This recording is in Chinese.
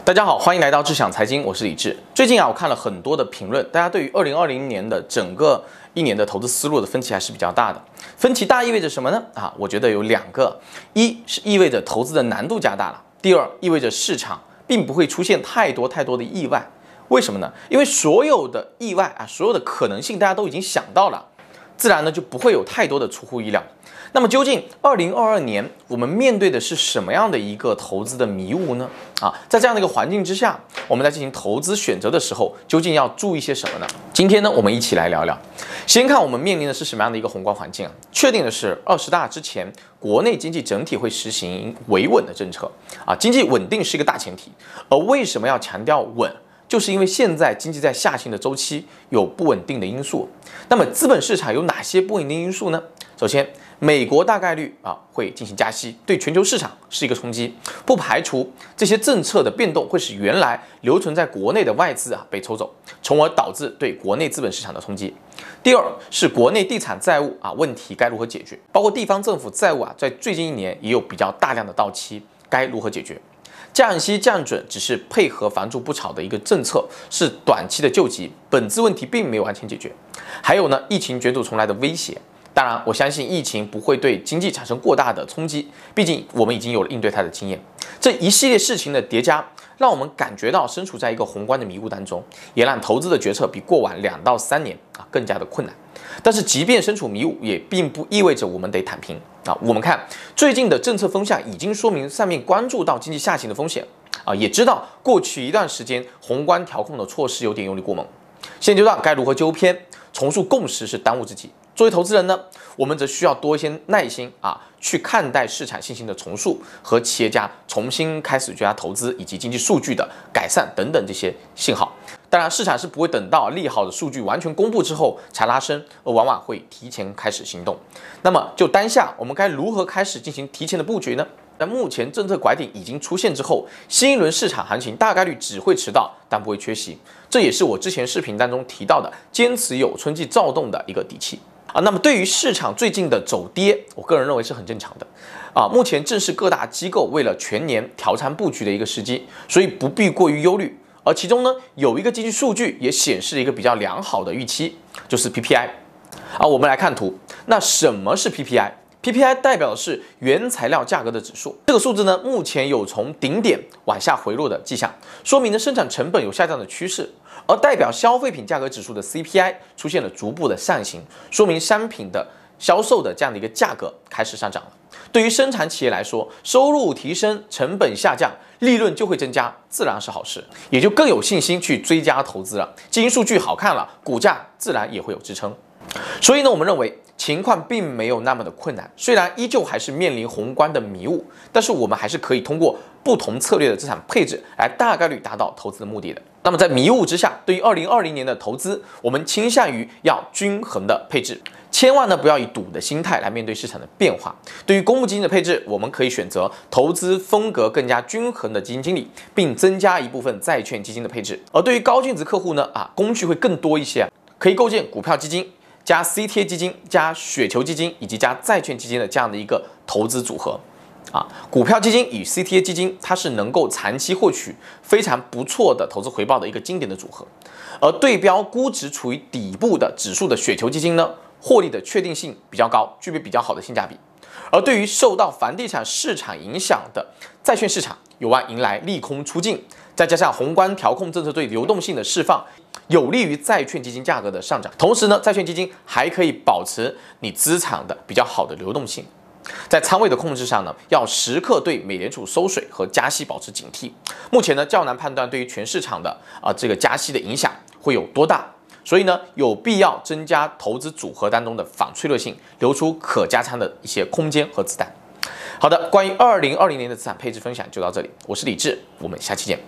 大家好，欢迎来到智享财经，我是李志。最近我看了很多的评论，大家对于2020年的整个一年的投资思路的分歧还是比较大的。分歧大意味着什么呢？我觉得有两个，一是意味着投资的难度加大了，第二意味着市场并不会出现太多的意外。为什么呢？因为所有的意外所有的可能性大家都已经想到了，自然呢就不会有太多的出乎意料。那么究竟2022年我们面对的是什么样的一个投资的迷雾呢？在这样的一个环境之下，我们在进行投资选择的时候，究竟要注意些什么呢？今天呢，我们一起来聊聊。先看我们面临的是什么样的一个宏观环境确定的是20大之前，国内经济整体会实行维稳的政策经济稳定是一个大前提。而为什么要强调稳？就是因为现在经济在下行的周期有不稳定的因素。那么资本市场有哪些不稳定因素呢？首先，美国大概率会进行加息，对全球市场是一个冲击，不排除这些政策的变动会使原来留存在国内的外资被抽走，从而导致对国内资本市场的冲击。第二是国内地产债务问题该如何解决，包括地方政府债务在最近一年也有比较大量的到期，该如何解决？降息降准只是配合房住不炒的一个政策，是短期的救急，本质问题并没有完全解决。还有呢，疫情卷土重来的威胁。当然，我相信疫情不会对经济产生过大的冲击，毕竟我们已经有了应对它的经验。这一系列事情的叠加，让我们感觉到身处在一个宏观的迷雾当中，也让投资的决策比过往2到3年更加的困难。但是，即便身处迷雾，也并不意味着我们得躺平我们看最近的政策风向已经说明上面关注到经济下行的风险也知道过去一段时间宏观调控的措施有点用力过猛。现阶段该如何纠偏，重塑共识是当务之急。作为投资人呢，我们则需要多一些耐心去看待市场信心的重塑和企业家重新开始追加投资以及经济数据的改善等等这些信号。当然，市场是不会等到利好的数据完全公布之后才拉升，而往往会提前开始行动。那么就当下，我们该如何开始进行提前的布局呢？在目前政策拐点已经出现之后，新一轮市场行情大概率只会迟到，但不会缺席。这也是我之前视频当中提到的，坚持有春季躁动的一个底气。那么对于市场最近的走跌，我个人认为是很正常的目前正是各大机构为了全年调仓布局的一个时机，所以不必过于忧虑。而其中呢，有一个经济数据也显示了一个比较良好的预期，就是 PPI。我们来看图，那什么是 PPI？PPI 代表的是原材料价格的指数，这个数字呢，目前有从顶点往下回落的迹象，说明呢生产成本有下降的趋势。而代表消费品价格指数的 CPI 出现了逐步的上行，说明商品的销售的这样的一个价格开始上涨了。对于生产企业来说，收入提升，成本下降，利润就会增加，自然是好事，也就更有信心去追加投资了。经营数据好看了，股价自然也会有支撑。所以呢，我们认为情况并没有那么的困难，虽然依旧还是面临宏观的迷雾，但是我们还是可以通过不同策略的资产配置来大概率达到投资的目的的。那么在迷雾之下，对于2020年的投资，我们倾向于要均衡的配置，千万呢不要以赌的心态来面对市场的变化。对于公募基金的配置，我们可以选择投资风格更加均衡的基金经理，并增加一部分债券基金的配置。而对于高净值客户呢，工具会更多一些，可以构建股票基金加 CTA 基金加雪球基金以及加债券基金的这样的一个投资组合股票基金与 CTA 基金，它是能够长期获取非常不错的投资回报的一个经典的组合。而对标估值处于底部的指数的雪球基金呢，获利的确定性比较高，具备比较好的性价比。而对于受到房地产市场影响的债券市场，有望迎来利空出尽，再加上宏观调控政策对流动性的释放，有利于债券基金价格的上涨。同时呢，债券基金还可以保持你资产的比较好的流动性。在仓位的控制上呢，要时刻对美联储收水和加息保持警惕。目前呢，较难判断对于全市场的这个加息的影响会有多大，所以呢，有必要增加投资组合当中的反脆弱性，留出可加仓的一些空间和子弹。好的，关于2020年的资产配置分享就到这里，我是李志，我们下期见。